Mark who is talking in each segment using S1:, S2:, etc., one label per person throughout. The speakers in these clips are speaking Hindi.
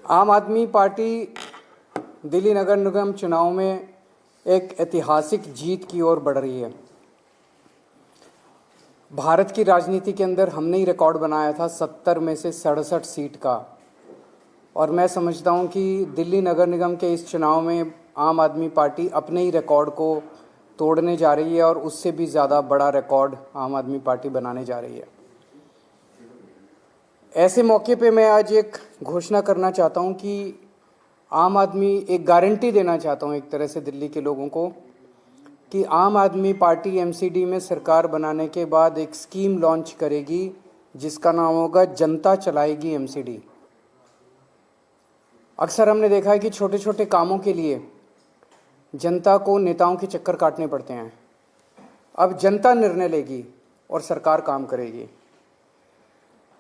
S1: आम आदमी पार्टी दिल्ली नगर निगम चुनाव में एक ऐतिहासिक जीत की ओर बढ़ रही है। भारत की राजनीति के अंदर हमने ही रिकॉर्ड बनाया था 70 में से 67 सीट का, और मैं समझता हूं कि दिल्ली नगर निगम के इस चुनाव में आम आदमी पार्टी अपने ही रिकॉर्ड को तोड़ने जा रही है और उससे भी ज़्यादा बड़ा रिकॉर्ड आम आदमी पार्टी बनाने जा रही है। ऐसे मौके पे मैं आज एक घोषणा करना चाहता हूं कि आम आदमी एक गारंटी देना चाहता हूं एक तरह से दिल्ली के लोगों को कि आम आदमी पार्टी एमसीडी में सरकार बनाने के बाद एक स्कीम लॉन्च करेगी जिसका नाम होगा जनता चलाएगी एमसीडी। अक्सर हमने देखा है कि छोटे छोटे कामों के लिए जनता को नेताओं के चक्कर काटने पड़ते हैं। अब जनता निर्णय लेगी और सरकार काम करेगी।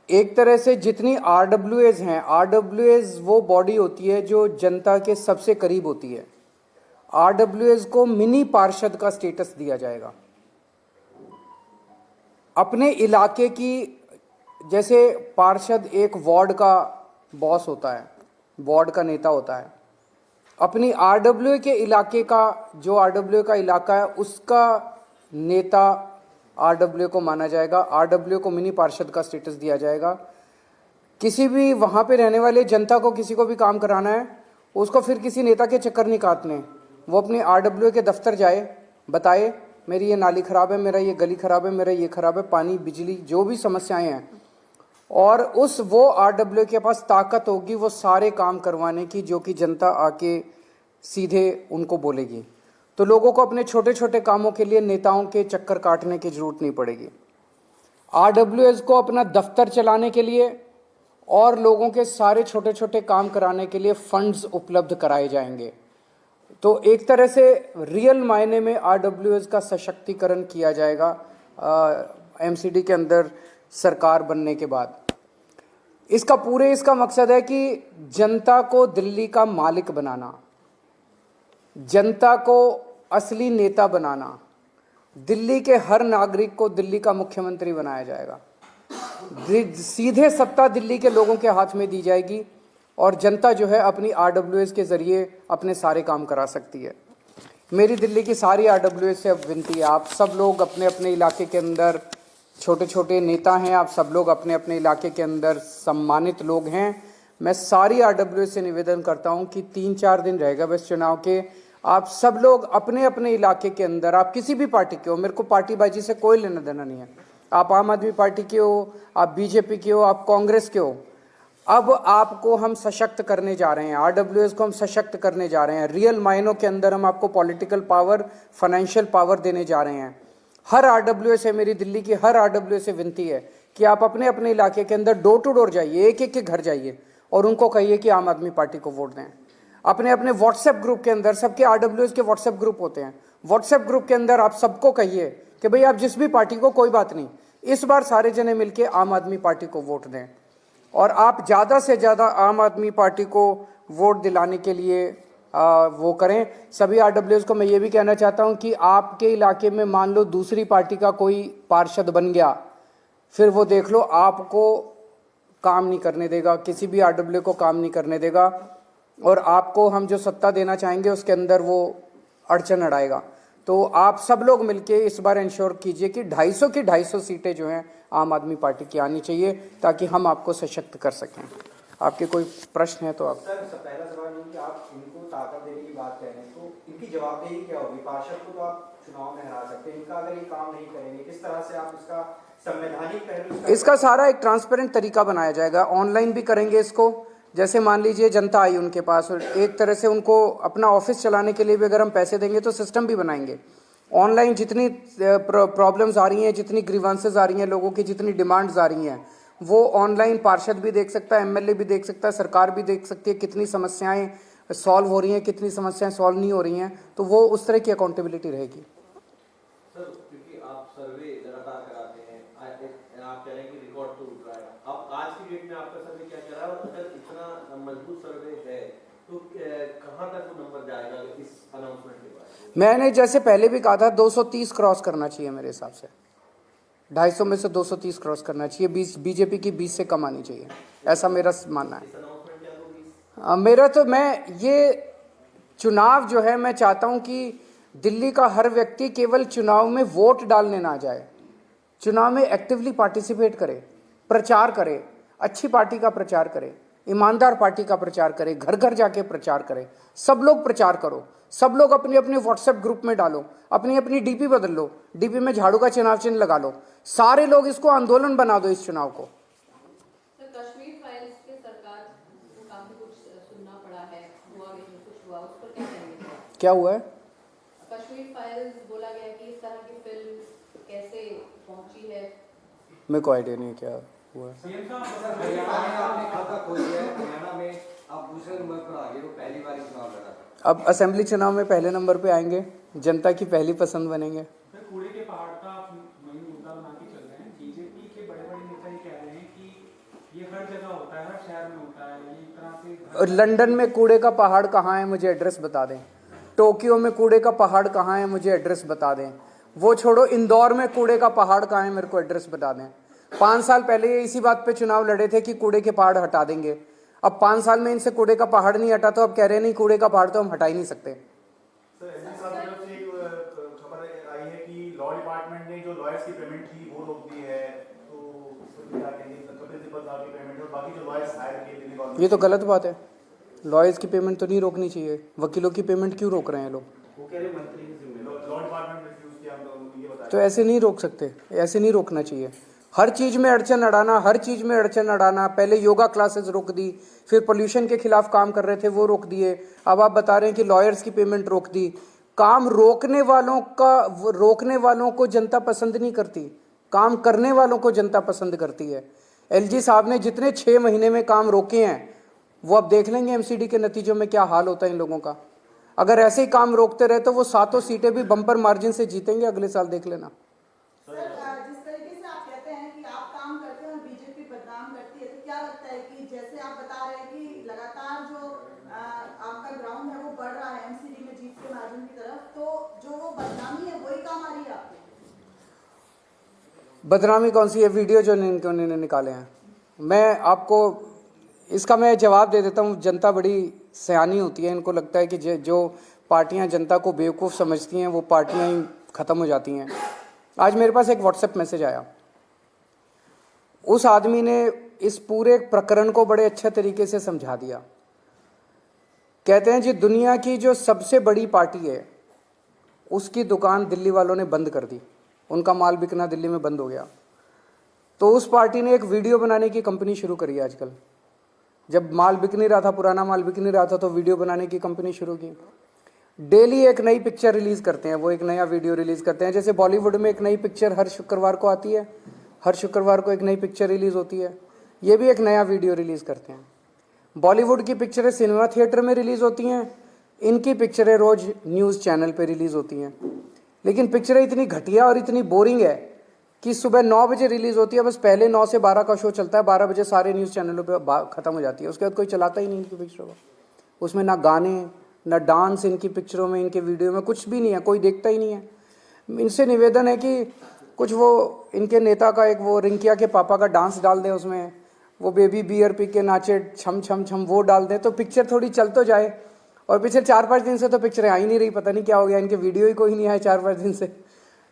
S1: एक तरह से जितनी आरडब्ल्यूएज हैं, आरडब्ल्यूएज वो बॉडी होती है जो जनता के सबसे करीब होती है। आरडब्ल्यूएज को मिनी पार्षद का स्टेटस दिया जाएगा। अपने इलाके की, जैसे पार्षद एक वार्ड का बॉस होता है, वार्ड का नेता होता है, अपनी आरडब्ल्यू के इलाके का, जो आरडब्ल्यू का इलाका है उसका नेता आरडब्ल्यू को माना जाएगा। आरडब्ल्यू को मिनी पार्षद का स्टेटस दिया जाएगा। किसी भी वहाँ पे रहने वाले जनता को किसी को भी काम कराना है, उसको फिर किसी नेता के चक्कर नहीं काटने। वो अपने आरडब्ल्यू के दफ्तर जाए, बताए मेरी ये नाली ख़राब है, मेरा ये गली ख़राब है, मेरा ये ख़राब है, पानी बिजली जो भी समस्याएं हैं, और वो आरडब्ल्यू के पास ताकत होगी वो सारे काम करवाने की जो कि जनता आके सीधे उनको बोलेगी। तो लोगों को अपने छोटे छोटे कामों के लिए नेताओं के चक्कर काटने की जरूरत नहीं पड़ेगी। आरडब्ल्यूएस को अपना दफ्तर चलाने के लिए और लोगों के सारे छोटे छोटे काम कराने के लिए फंड्स उपलब्ध कराए जाएंगे। तो एक तरह से रियल मायने में आरडब्ल्यूएस का सशक्तिकरण किया जाएगा एमसीडी के अंदर सरकार बनने के बाद। इसका मकसद है कि जनता को दिल्ली का मालिक बनाना, जनता को असली नेता बनाना, दिल्ली के हर नागरिक को दिल्ली का मुख्यमंत्री बनाया जाएगा। सीधे सत्ता दिल्ली के लोगों के हाथ में दी जाएगी और जनता जो है अपनी आरडब्ल्यूएस के जरिए अपने सारे काम करा सकती है। मेरी दिल्ली की सारी आरडब्ल्यूएस से अब विनती है, आप सब लोग अपने अपने इलाके के अंदर छोटे छोटे नेता हैं, आप सब लोग अपने अपने इलाके के अंदर सम्मानित लोग हैं। मैं सारी आरडब्ल्यूएस से निवेदन करता हूं कि 3-4 दिन रहेगा बस चुनाव के, आप सब लोग अपने अपने इलाके के अंदर, आप किसी भी पार्टी के हो, मेरे को पार्टीबाजी से कोई लेना देना नहीं है, आप आम आदमी पार्टी के हो, आप बीजेपी के हो, आप कांग्रेस के हो, अब आपको हम सशक्त करने जा रहे हैं। आरडब्ल्यूएस को हम सशक्त करने जा रहे हैं। रियल मायनों के अंदर हम आपको पॉलिटिकल पावर, फाइनेंशियल पावर देने जा रहे हैं। हर आरडब्ल्यूएस से, मेरी दिल्ली की हर आरडब्ल्यूएस से विनती है कि आप अपने अपने इलाके के अंदर डोर टू डोर जाइए, एक एक के घर जाइए और उनको कहिए कि आम आदमी पार्टी को वोट दें। अपने अपने व्हाट्सएप ग्रुप के अंदर, सबके आरडब्ल्यूएस के व्हाट्सएप ग्रुप होते हैं, व्हाट्सएप ग्रुप के अंदर आप सबको कहिए कि भाई आप जिस भी पार्टी को, कोई बात नहीं, इस बार सारे जने मिलके आम आदमी पार्टी को वोट दें। और आप ज़्यादा से ज़्यादा आम आदमी पार्टी को वोट दिलाने के लिए वो करें। सभी आरडब्ल्यूएस को मैं ये भी कहना चाहता हूँ कि आपके इलाके में मान लो दूसरी पार्टी का कोई पार्षद बन गया, फिर वो देख लो आपको काम नहीं करने देगा, किसी भी आरडब्ल्यू को काम नहीं करने देगा, और आपको हम जो सत्ता देना चाहेंगे उसके अंदर वो अड़चन अड़ाएगा। तो आप सब लोग मिलके इस बार इंश्योर कीजिए कि 250 की 250 सीटें जो हैं आम आदमी पार्टी की आनी चाहिए ताकि हम आपको सशक्त कर सकें। आपके कोई प्रश्न है तो आप।
S2: सर, पहला सवाल ये कि आप इनको ताकत देने की बात कह रहे हैं, तो इनकी जवाबदेही क्या होगी? पार्षद को तो आप चुनाव में हरा सकते हैं, इनका अगर ये काम नहीं करेंगे, किस तरह से आप इसका संवैधानिक पहलू,
S1: इसका सारा एक ट्रांसपेरेंट तरीका बनाया जाएगा। ऑनलाइन भी करेंगे इसको। जैसे मान लीजिए जनता आई उनके पास, एक तरह से उनको अपना ऑफिस चलाने के लिए भी अगर हम पैसे देंगे तो सिस्टम भी बनाएंगे। ऑनलाइन जितनी प्रॉब्लम्स आ रही हैं, जितनी ग्रीवांसेस आ रही हैं, लोगों की जितनी डिमांड्स आ रही हैं, वो ऑनलाइन पार्षद भी देख सकता है, एमएलए भी देख सकता है, सरकार भी देख सकती है कितनी समस्याएं सॉल्व हो रही हैं, कितनी समस्याएं सॉल्व नहीं हो रही हैं। तो वो उस तरह की अकाउंटेबिलिटी रहेगी।
S3: सर, क्योंकि आप सर्वे लगातार कराते हैं, आप कह रहे हैं कि रिकॉर्ड तो उठ रहा है, अब आज की डेट में आपका सर्वे क्या कह रहा है, और अगर इतना मजबूत सर्वे है तो कहाँ तक वो नंबर जाएगा इस अनाउंसमेंट के बाद?
S1: मैंने जैसे पहले भी कहा था 230 क्रॉस करना चाहिए मेरे हिसाब से। 250 में से 230 क्रॉस करना चाहिए। बीजेपी की 20 से कम आनी चाहिए, ऐसा मेरा मानना है। मेरा तो मैं ये चुनाव जो है, मैं चाहता हूं कि दिल्ली का हर व्यक्ति केवल चुनाव में वोट डालने ना जाए, चुनाव में एक्टिवली पार्टिसिपेट करे, प्रचार करे, अच्छी पार्टी का प्रचार करे, ईमानदार पार्टी का प्रचार करे, घर घर जाके प्रचार करे। सब लोग प्रचार करो, सब लोग अपने अपने व्हाट्सएप ग्रुप में डालो, अपनी अपनी डीपी बदल लो, डीपी में झाड़ू का चुनाव चिन्ह लगा लो, सारे लोग इसको आंदोलन बना दो इस चुनाव को।
S4: कश्मीर फाइल्स के सरकार को काफी कुछ सुनना पड़ा है, हुआ भी कुछ हुआ, उस पर क्या कहेंगे?
S1: क्या हुआ है?
S4: कश्मीर फाइल्स बोला गया कि इस तरह की फिल्म कैसे पहुंची है?
S1: मेरे को आइडिया नहीं है क्या हुआ है।
S5: हरियाणा में आपने खाता खोल दिया है, हरियाणा में आप दूसरे नंबर पर आ गए, वो पहली बार चुनाव लड़ा था।
S1: अब असेंबली चुनाव में पहले नंबर पे आएंगे, जनता की पहली पसंद बनेंगे।
S6: कूड़े के पहाड़ का वही मुद्दा बना के चल रहे हैं। बीजेपी के बड़े बड़े नेता ये कह रहे हैं कि ये हर जगह होता है, हर शहर में होता है, ये एक तरह से।
S1: और लंदन में कूड़े का पहाड़ कहाँ है, मुझे एड्रेस बता दें। टोक्यो में कूड़े का पहाड़ कहाँ है, मुझे एड्रेस बता दें। वो छोड़ो, इंदौर में कूड़े का पहाड़ कहाँ है, मेरे को एड्रेस बता दें। 5 साल पहले ये इसी बात पे चुनाव लड़े थे कि कूड़े के पहाड़ हटा देंगे। अब 5 साल में इनसे कूड़े का पहाड़ नहीं हटा, तो अब कह रहे नहीं कूड़े का पहाड़ तो हम हटा ही नहीं सकते।
S7: सर एसपी साहब की तरफ से एक खबर आई है कि लॉ डिपार्टमेंट ने जो लॉयर्स की पेमेंट थी वो रोक दी है, तो उसको क्या कहेंगे? प्रिंसिपल साहब की पेमेंट और बाकी जो लॉयर्स हायर किए दिल्ली गवर्नमेंट,
S1: ये तो गलत बात है। लॉयर्स की पेमेंट तो नहीं रोकनी चाहिए, वकीलों की पेमेंट क्यों रोक रहे हैं लोग?
S2: वो कह रहे मंत्री की जिम्मेदारी।
S7: लॉ डिपार्टमेंट ने रिफ्यूज किया, हम लोग ये बताया।
S1: तो ऐसे नहीं रोक सकते, ऐसे नहीं रोकना चाहिए। हर चीज़ में अड़चन अड़ाना, हर चीज़ में अड़चन अड़ाना। पहले योगा क्लासेस रोक दी, फिर पोल्यूशन के खिलाफ काम कर रहे थे वो रोक दिए, अब आप बता रहे हैं कि लॉयर्स की पेमेंट रोक दी। काम रोकने वालों को जनता पसंद नहीं करती, काम करने वालों को जनता पसंद करती है। एलजी साहब ने जितने 6 महीने में काम रोके हैं, वो अब देख लेंगे एमसीडी के नतीजों में क्या हाल होता है इन लोगों का। अगर ऐसे ही काम रोकते रहे तो वो 7 सीटें भी बम्पर मार्जिन से जीतेंगे अगले साल, देख लेना।
S8: जिस तरीके से आप कहते हैं कि आप काम करते हैं और बीजेपी बदनाम करती है, तो क्या लगता है कि जैसे आप बता रहे हैं कि लगातार जो आपका ग्राउंड है वो बढ़ रहा है एमसीडी में जीत के मार्जिन की तरफ, तो जो वो बदनामी है वही काम आ रही है आपको?
S1: बदनामी कौन सी है? वीडियो जो इन्होंने निकाले हैं, मैं आपको इसका मैं जवाब दे देता हूँ। जनता बड़ी सयानी होती है, इनको लगता है कि जो पार्टियां जनता को बेवकूफ़ समझती हैं वो पार्टियां ही ख़त्म हो जाती हैं। आज मेरे पास एक व्हाट्सएप मैसेज आया, उस आदमी ने इस पूरे प्रकरण को बड़े अच्छे तरीके से समझा दिया। कहते हैं जी, दुनिया की जो सबसे बड़ी पार्टी है उसकी दुकान दिल्ली वालों ने बंद कर दी, उनका माल बिकना दिल्ली में बंद हो गया। तो उस पार्टी ने एक वीडियो बनाने की कंपनी शुरू करी है आजकल। जब माल बिक नहीं रहा था, पुराना माल बिक नहीं रहा था, तो वीडियो बनाने की कंपनी शुरू की। डेली एक नई पिक्चर रिलीज़ करते हैं, वो एक नया वीडियो रिलीज़ करते हैं। जैसे बॉलीवुड में एक नई पिक्चर हर शुक्रवार को आती है, हर शुक्रवार को एक नई पिक्चर रिलीज़ होती है, ये भी एक नया वीडियो रिलीज़ करते हैं। बॉलीवुड की पिक्चरें सिनेमा थिएटर में रिलीज़ होती हैं, इनकी पिक्चरें रोज़ न्यूज़ चैनल पर रिलीज़ होती हैं। लेकिन पिक्चरें इतनी घटिया और इतनी बोरिंग है कि सुबह 9 बजे रिलीज़ होती है, बस पहले 9 से 12 का शो चलता है, 12 बजे सारे न्यूज़ चैनलों पे ख़त्म हो जाती है। उसके बाद कोई चलाता ही नहीं इनकी पिक्चरों को। उसमें ना गाने ना डांस, इनकी पिक्चरों में, इनके वीडियो में कुछ भी नहीं है, कोई देखता ही नहीं है। इनसे निवेदन है कि कुछ वो इनके नेता का एक वो रिंकिया के पापा का डांस डाल दें, उसमें वो बेबी बियर पी के नाचे छम छम छम, वो डाल दें तो पिक्चर थोड़ी चल तो जाए। और पिछले 4-5 दिन से तो पिक्चरें आ ही नहीं रही, पता नहीं क्या हो गया, इनके वीडियो ही कोई नहीं आया 4-5 दिन से,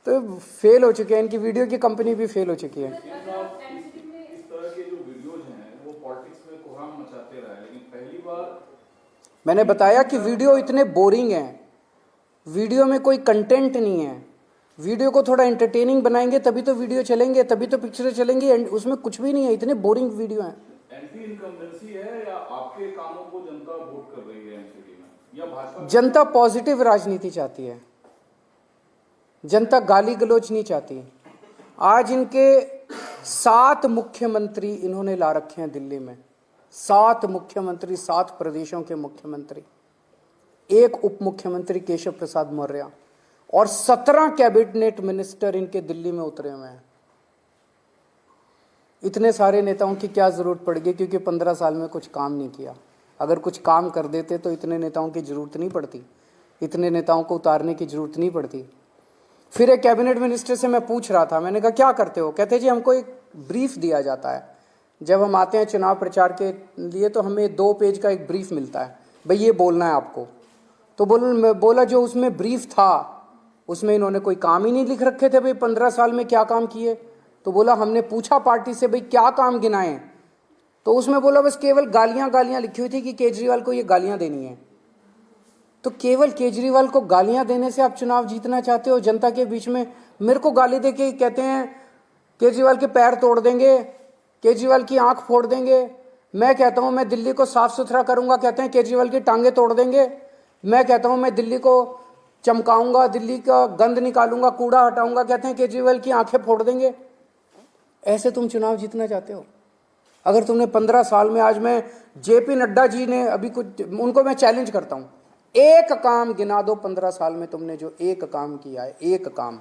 S1: तो फेल हो चुके हैं। इनकी वीडियो की कंपनी भी फेल हो चुकी है।
S9: इस तरह के जो वीडियोज हैं वो पॉलिटिक्स में कोहराम मचाते रहे, लेकिन पहली बार
S1: मैंने बताया कि वीडियो इतने बोरिंग हैं, वीडियो में कोई कंटेंट नहीं है। वीडियो को थोड़ा एंटरटेनिंग बनाएंगे तभी तो वीडियो चलेंगे, तभी तो पिक्चरें चलेंगी, उसमें कुछ भी नहीं है, इतने बोरिंग वीडियो हैं।
S9: एंटी इनकम्बेंसी है या आपके कामों को जनता वोट कर रही है एमसीडी में, या भाजपा?
S1: जनता पॉजिटिव राजनीति चाहती है, जनता गाली गलोच नहीं चाहती। आज इनके 7 मुख्यमंत्री इन्होंने ला रखे हैं दिल्ली में, 7 मुख्यमंत्री, 7 प्रदेशों के मुख्यमंत्री, 1 उप मुख्यमंत्री केशव प्रसाद मौर्य और 17 कैबिनेट मिनिस्टर इनके दिल्ली में उतरे हुए हैं। इतने सारे नेताओं की क्या जरूरत पड़ गई, क्योंकि 15 साल में कुछ काम नहीं किया। अगर कुछ काम कर देते तो इतने नेताओं की जरूरत नहीं पड़ती, इतने नेताओं को उतारने की जरूरत नहीं पड़ती। फिर एक कैबिनेट मिनिस्टर से मैं पूछ रहा था, मैंने कहा क्या करते हो? कहते जी हमको एक ब्रीफ दिया जाता है जब हम आते हैं चुनाव प्रचार के लिए तो हमें 2 पेज का एक ब्रीफ मिलता है, भाई ये बोलना है आपको। तो बोला जो उसमें ब्रीफ था उसमें इन्होंने कोई काम ही नहीं लिख रखे थे, भाई 15 साल में क्या काम किए। तो बोला हमने पूछा पार्टी से भाई क्या काम गिनाए, तो उसमें बोला बस केवल गालियां लिखी हुई थी कि केजरीवाल को ये गालियां देनी है। तो केवल केजरीवाल को गालियां देने से आप चुनाव जीतना चाहते हो जनता के बीच में? मेरे को गाली दे के कहते हैं केजरीवाल के पैर तोड़ देंगे, केजरीवाल की आंख फोड़ देंगे। मैं कहता हूं मैं दिल्ली को साफ सुथरा करूंगा, कहते हैं केजरीवाल की टांगे तोड़ देंगे। मैं कहता हूं मैं दिल्ली को चमकाऊंगा, दिल्ली का गंद निकालूंगा, कूड़ा हटाऊंगा, कहते हैं केजरीवाल की आंखें फोड़ देंगे। ऐसे तुम चुनाव जीतना चाहते हो? अगर तुमने 15 साल में, आज मैं जेपी नड्डा जी ने अभी कुछ, उनको मैं चैलेंज करता हूं, एक काम गिना दो 15 साल में तुमने जो एक काम किया है, एक काम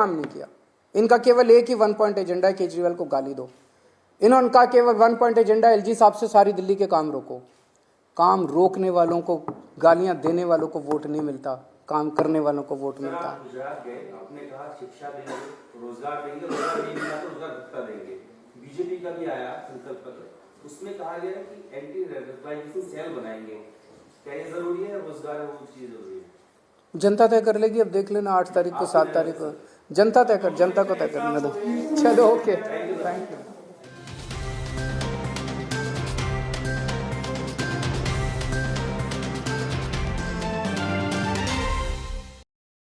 S1: नहीं किया। इनका केवल एक ही 1 पॉइंट एजेंडा है, केजरीवाल को गाली दो। इन्होंने कहा केवल 1 पॉइंट एजेंडा, एलजी साहब से सारी दिल्ली के काम रोको। काम रोकने वालों को, गालियां देने वालों को वोट नहीं मिलता, काम करने वालों को वोट मिलता है।
S3: गुजरात गए, आपने कहा शिक्षा देंगे, रोजगार देंगे, रोजगार नहीं मिला तो रोजगार भत्ता देंगे। बीजेपी का भी आया संकल्प पत्र, उसमें कहा गया कि एंटी रेडिकलाइजेशन सेल बनाएंगे। क्या ये जरूरी है? रोजगार है वो चीज जरूरी है?
S1: जनता तय कर लेगी, अब देख लेना 8 तारीख को 7 तारीख को जनता को तय करने दो। चलो ओके, थैंक यू।